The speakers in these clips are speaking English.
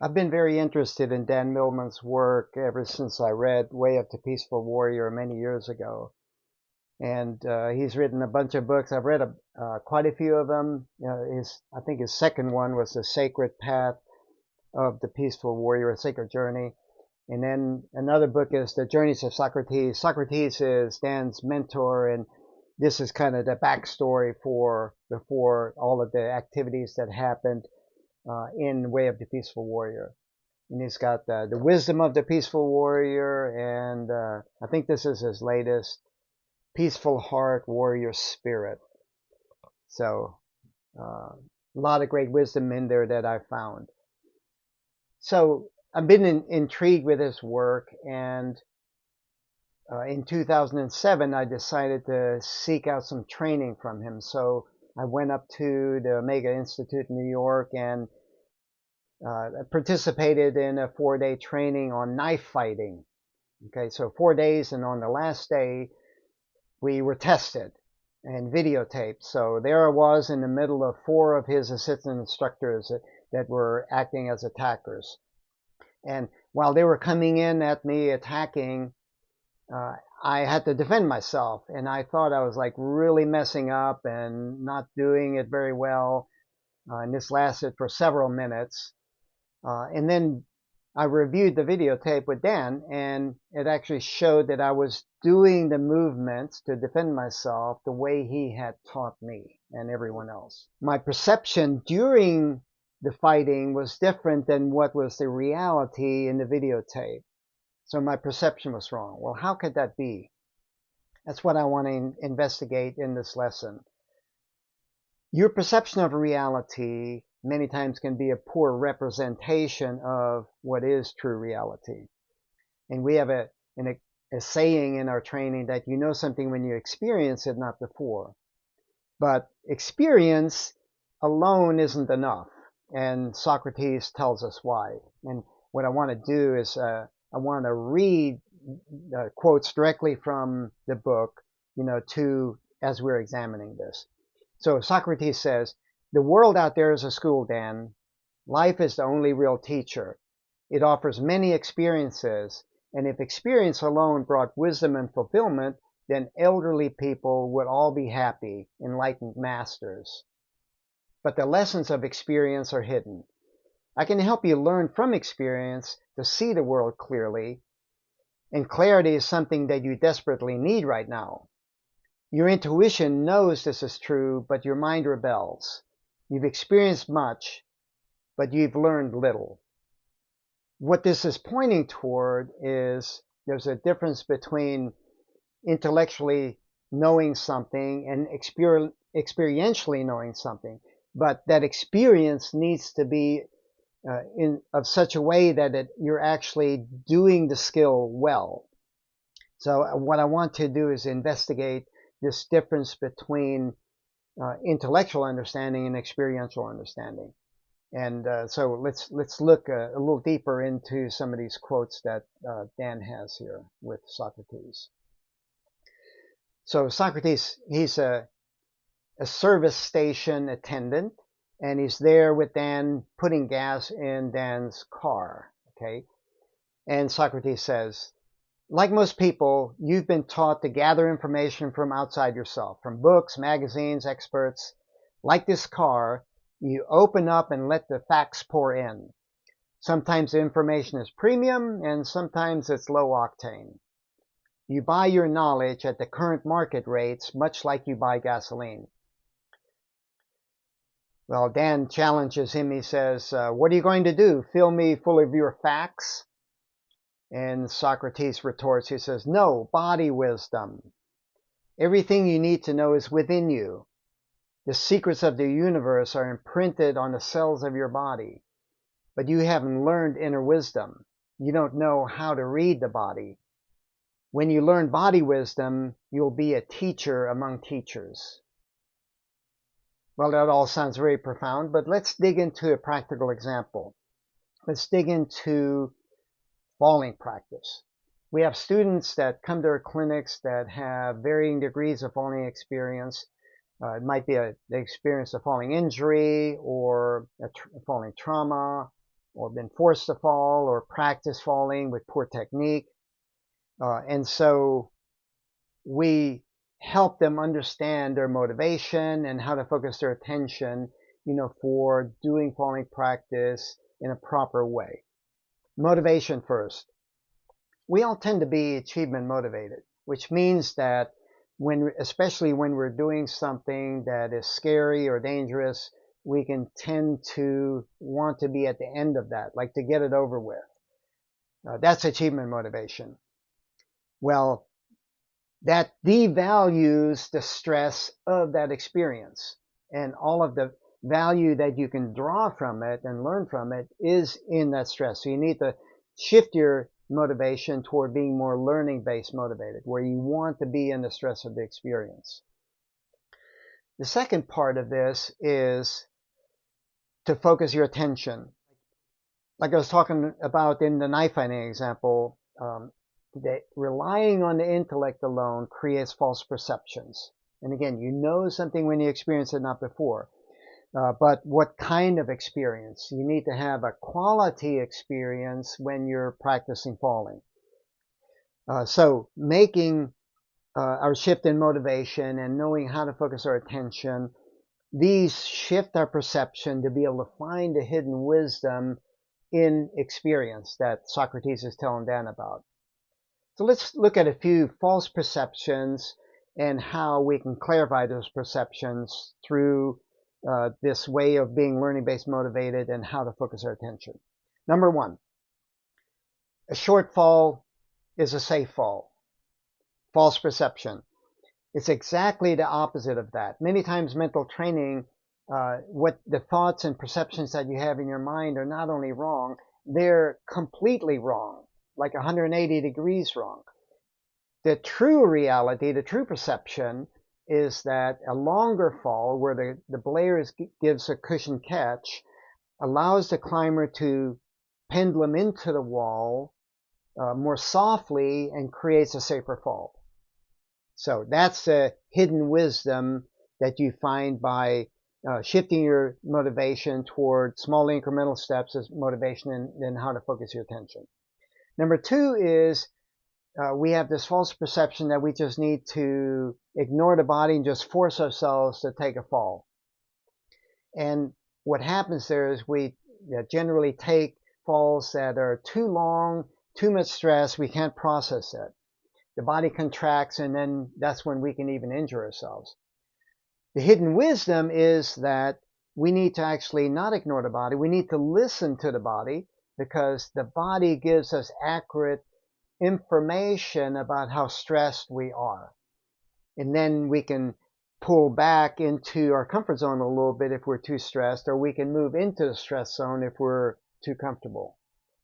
I've been very interested in Dan Millman's work ever since I read Way of the Peaceful Warrior many years ago. And he's written a bunch of books. I've read quite a few of them. I think his second one was The Sacred Path of the Peaceful Warrior, A Sacred Journey. And then another book is The Journeys of Socrates. Socrates is Dan's mentor, and this is kind of the backstory for before all of the activities that happened in Way of the Peaceful Warrior. And he's got the Wisdom of the Peaceful Warrior, and I think this is his latest, Peaceful Heart, Warrior Spirit. So a lot of great wisdom in there that I found. So I've been intrigued with his work, and in 2007 I decided to seek out some training from him. So I went up to the Omega Institute in New York and participated in a 4-day training on knife fighting. Okay, so 4 days, and on the last day we were tested and videotaped. So there I was in the middle of 4 of his assistant instructors that were acting as attackers. And while they were coming in at me attacking, I had to defend myself, and I thought I was like really messing up and not doing it very well. And this lasted for several minutes. And then I reviewed the videotape with Dan, and it actually showed that I was doing the movements to defend myself the way he had taught me and everyone else. My perception during the fighting was different than what was the reality in the videotape. So my perception was wrong. Well, how could that be? That's what I want to investigate in this lesson. Your perception of reality many times can be a poor representation of what is true reality. And we have a saying in our training that you know something when you experience it, not before. But experience alone isn't enough. And Socrates tells us why. And what I want to do is I want to read quotes directly from the book, as we're examining this. So Socrates says, the world out there is a school, Dan. Life is the only real teacher. It offers many experiences, and if experience alone brought wisdom and fulfillment, then elderly people would all be happy, enlightened masters. But the lessons of experience are hidden. I can help you learn from experience to see the world clearly, and clarity is something that you desperately need right now. Your intuition knows this is true, but your mind rebels. You've experienced much, but you've learned little. What this is pointing toward is there's a difference between intellectually knowing something and experientially knowing something, but that experience needs to be of such a way that you're actually doing the skill well. So what I want to do is investigate this difference between intellectual understanding and experiential understanding. And so let's look a little deeper into some of these quotes that Dan has here with Socrates. So Socrates, he's a service station attendant, and he's there with Dan putting gas in Dan's car. Okay, and Socrates says, like most people, you've been taught to gather information from outside yourself, from books, magazines, experts. Like this car, you open up and let the facts pour in. Sometimes the information is premium, and sometimes it's low octane. You buy your knowledge at the current market rates, much like you buy gasoline. Well, Dan challenges him. He says, what are you going to do? Fill me full of your facts? And Socrates retorts, he says, no, body wisdom. Everything you need to know is within you. The secrets of the universe are imprinted on the cells of your body. But you haven't learned inner wisdom. You don't know how to read the body. When you learn body wisdom, you'll be a teacher among teachers. Well, that all sounds very profound, but let's dig into a practical example. Let's dig into falling practice. We have students that come to our clinics that have varying degrees of falling experience. It might be the experience of falling injury or a falling trauma, or been forced to fall or practice falling with poor technique. And so we help them understand their motivation and how to focus their attention, for doing falling practice in a proper way. Motivation first. We all tend to be achievement motivated, which means that especially when we're doing something that is scary or dangerous, we can tend to want to be at the end of that, like to get it over with. That's achievement motivation. Well, that devalues the stress of that experience, and all of the value that you can draw from it and learn from it is in that stress. So you need to shift your motivation toward being more learning-based motivated, where you want to be in the stress of the experience. The second part of this is to focus your attention. Like I was talking about in the knife fighting example, that relying on the intellect alone creates false perceptions. And again, you know something when you experience it, not before. But what kind of experience? You need to have a quality experience when you're practicing falling. So making our shift in motivation and knowing how to focus our attention, these shift our perception to be able to find the hidden wisdom in experience that Socrates is telling Dan about. So let's look at a few false perceptions and how we can clarify those perceptions through this way of being learning-based motivated and how to focus our attention. Number one, a short fall is a safe fall. False perception. It's exactly the opposite of that. Many times mental training, what the thoughts and perceptions that you have in your mind are not only wrong, they're completely wrong, like 180 degrees wrong. The true reality, the true perception, is that a longer fall where the belay gives a cushioned catch allows the climber to pendulum into the wall more softly and creates a safer fall. So that's the hidden wisdom that you find by shifting your motivation toward small incremental steps as motivation and then how to focus your attention. Number two is we have this false perception that we just need to ignore the body and just force ourselves to take a fall. And what happens there is we generally take falls that are too long, too much stress, we can't process it. The body contracts, and then that's when we can even injure ourselves. The hidden wisdom is that we need to actually not ignore the body. We need to listen to the body, because the body gives us accurate information about how stressed we are. And then we can pull back into our comfort zone a little bit if we're too stressed, or we can move into the stress zone if we're too comfortable.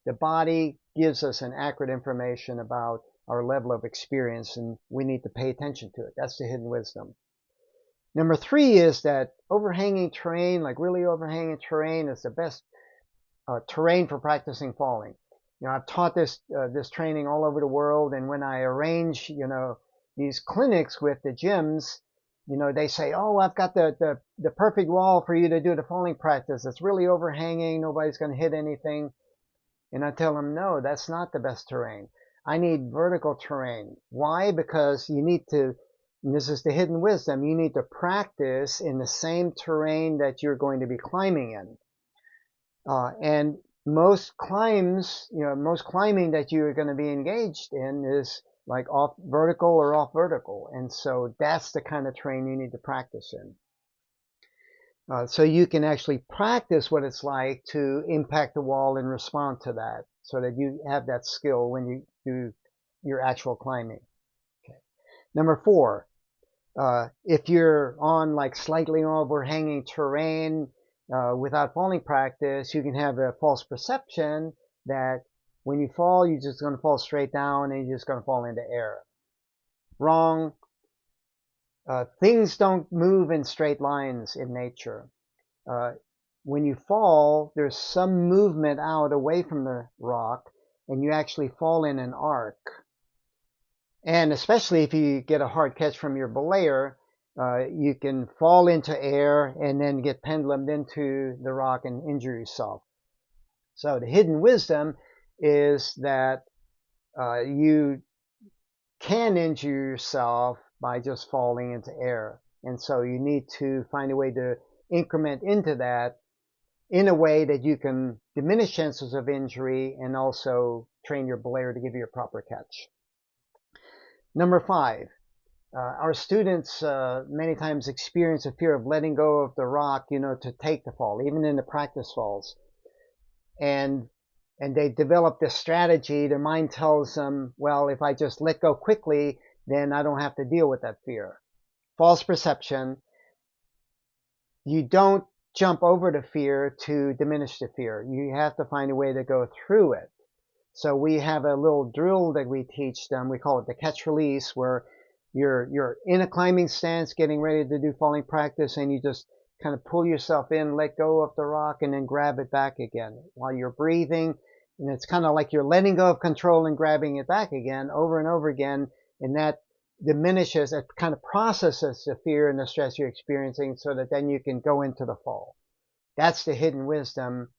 The body gives us an accurate information about our level of experience, and we need to pay attention to it. That's the hidden wisdom. Number three is that overhanging terrain, like really overhanging terrain, is the best terrain for practicing falling. I've taught this training all over the world, and when I arrange, these clinics with the gyms, they say, oh, I've got the perfect wall for you to do the falling practice. It's really overhanging. Nobody's going to hit anything. And I tell them, no, that's not the best terrain. I need vertical terrain. Why? Because you need to, and this is the hidden wisdom, you need to practice in the same terrain that you're going to be climbing in. And most climbs, most climbing that you're going to be engaged in is like off vertical or off vertical. And so that's the kind of terrain you need to practice in. So you can actually practice what it's like to impact the wall and respond to that, so that you have that skill when you do your actual climbing. Okay. Number four, if you're on like slightly overhanging terrain without falling practice, you can have a false perception that when you fall, you're just going to fall straight down and you're just going to fall into air. Wrong. Things don't move in straight lines in nature. When you fall, there's some movement out away from the rock, and you actually fall in an arc. And especially if you get a hard catch from your belayer, you can fall into air and then get pendulumed into the rock and injure yourself. So the hidden wisdom is that you can injure yourself by just falling into air. And so you need to find a way to increment into that in a way that you can diminish chances of injury and also train your belayer to give you a proper catch. Number 5, our students many times experience a fear of letting go of the rock, to take the fall, even in the practice falls. And they develop this strategy. Their mind tells them, well, if I just let go quickly, then I don't have to deal with that fear. False perception. You don't jump over the fear to diminish the fear. You have to find a way to go through it. So we have a little drill that we teach them. We call it the catch release, where you're in a climbing stance, getting ready to do falling practice, and you just kind of pull yourself in, let go of the rock, and then grab it back again while you're breathing. And it's kind of like you're letting go of control and grabbing it back again over and over again. And that diminishes, it kind of processes the fear and the stress you're experiencing so that then you can go into the fall. That's the hidden wisdom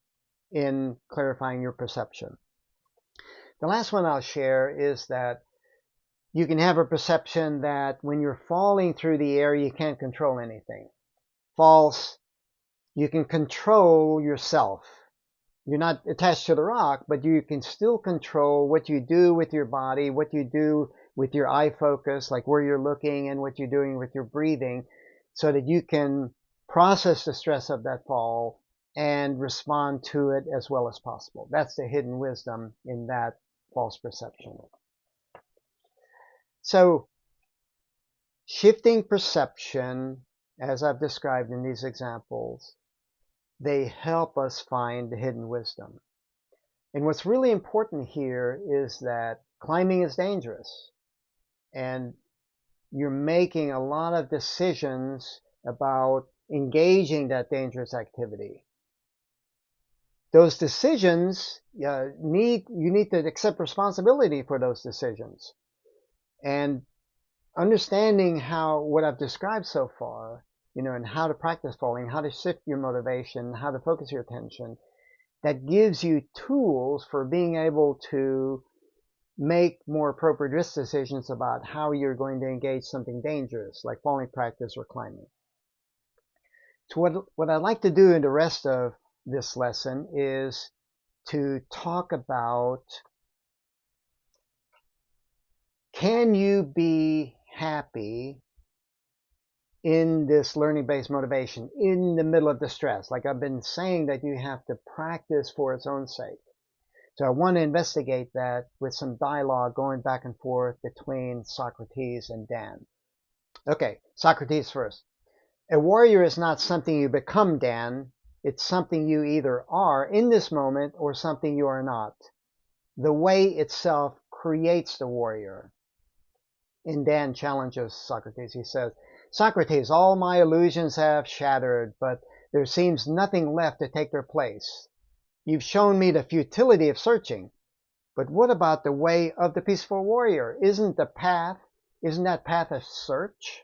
in clarifying your perception. The last one I'll share is that you can have a perception that when you're falling through the air, you can't control anything. False. You can control yourself. You're not attached to the rock, but you can still control what you do with your body, what you do with your eye focus, like where you're looking, and what you're doing with your breathing, so that you can process the stress of that fall and respond to it as well as possible. That's the hidden wisdom in that false perception. So shifting perception, as I've described in these examples, they help us find the hidden wisdom. And what's really important here is that climbing is dangerous, and you're making a lot of decisions about engaging that dangerous activity. Those decisions, you need to accept responsibility for those decisions. And understanding what I've described so far, and how to practice falling, how to shift your motivation, how to focus your attention, that gives you tools for being able to make more appropriate risk decisions about how you're going to engage something dangerous, like falling practice or climbing. So what I'd like to do in the rest of this lesson is to talk about, can you be happy in this learning-based motivation, in the middle of the stress? Like I've been saying, that you have to practice for its own sake. So I want to investigate that with some dialogue going back and forth between Socrates and Dan. Okay, Socrates first. A warrior is not something you become, Dan. It's something you either are in this moment or something you are not. The way itself creates the warrior. And Dan challenges Socrates. He says, Socrates, all my illusions have shattered, but there seems nothing left to take their place. You've shown me the futility of searching, but what about the way of the peaceful warrior? Isn't that path a search?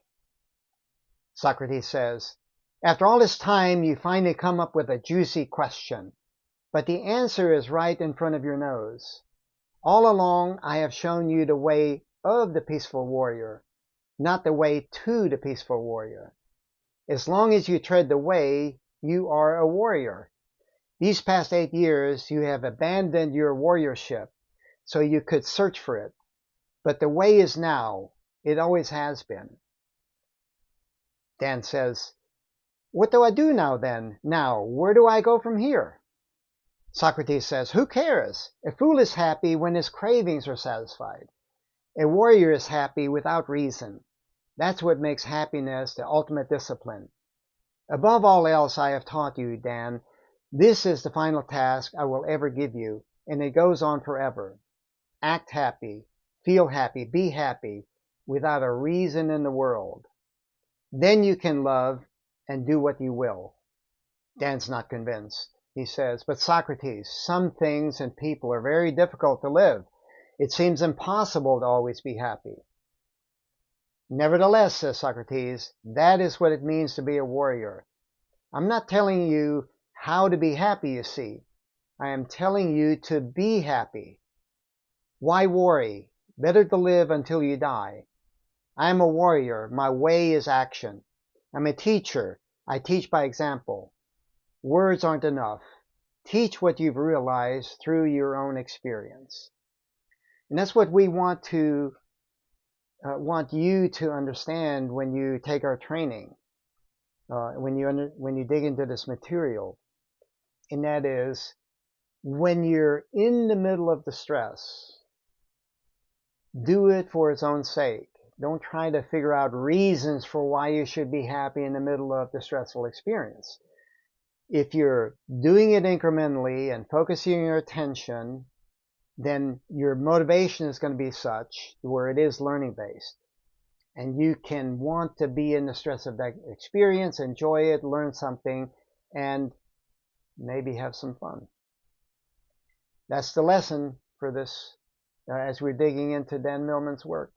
Socrates says, after all this time, you finally come up with a juicy question, but the answer is right in front of your nose. All along, I have shown you the way of the peaceful warrior, not the way to the peaceful warrior. As long as you tread the way, you are a warrior. These past 8 years, you have abandoned your warriorship, so you could search for it. But the way is now. It always has been. Dan says, what do I do now then? Now, where do I go from here? Socrates says, who cares? A fool is happy when his cravings are satisfied. A warrior is happy without reason. That's what makes happiness the ultimate discipline. Above all else I have taught you, Dan, this is the final task I will ever give you, and it goes on forever. Act happy, feel happy, be happy, without a reason in the world. Then you can love and do what you will. Dan's not convinced. He says, but Socrates, some things and people are very difficult to live. It seems impossible to always be happy. Nevertheless, says Socrates, that is what it means to be a warrior. I'm not telling you how to be happy, you see. I am telling you to be happy. Why worry? Better to live until you die. I am a warrior. My way is action. I'm a teacher. I teach by example. Words aren't enough. Teach what you've realized through your own experience. And that's what we want you to understand when you take our training, when you dig into this material. And that is, when you're in the middle of the stress, do it for its own sake. Don't try to figure out reasons for why you should be happy in the middle of the stressful experience. If you're doing it incrementally and focusing your attention, then your motivation is going to be such where it is learning based. And you can want to be in the stress of that experience, enjoy it, learn something, and maybe have some fun. That's the lesson for this as we're digging into Dan Millman's work.